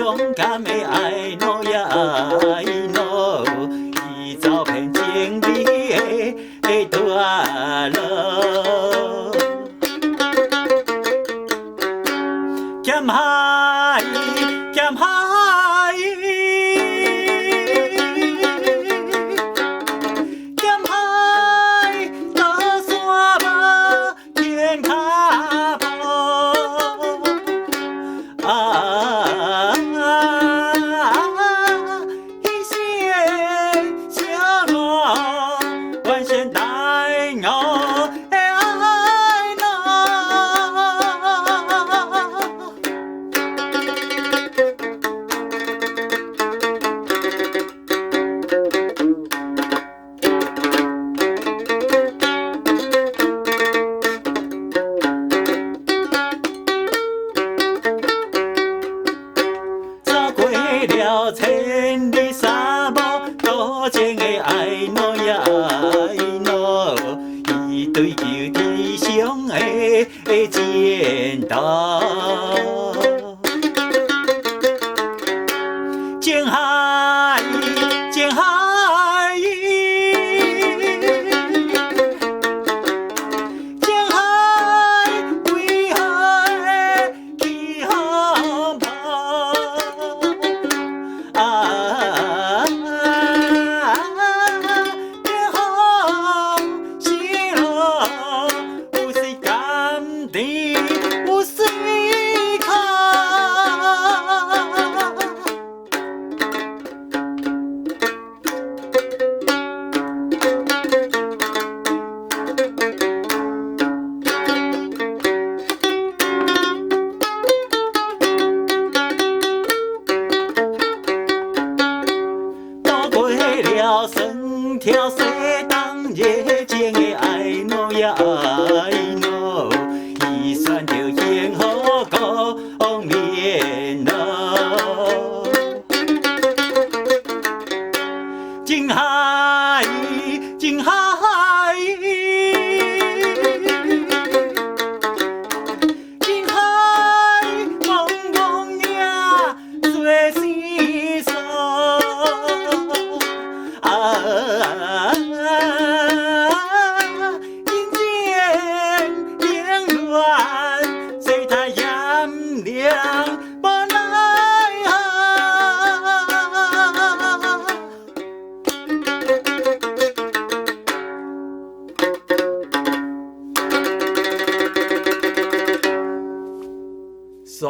勇敢的爱奴也爱奴，伊走遍情理的大路。剑海，剑海，剑海，高山无天脚步。一线小路，万线带我的爱奴。了千里沙漠，多情的爱奴也爱奴，伊追求理想的前途。情海，情海，情海，为何会起风波？天空西落，有时甘甜，有时苦。了酸跳西东，热情的爱奴也爱奴，伊选着幸福共面路。情海，情海，情海，茫茫夜，水生疏。人间冷暖，世态炎凉，无奈何。煞。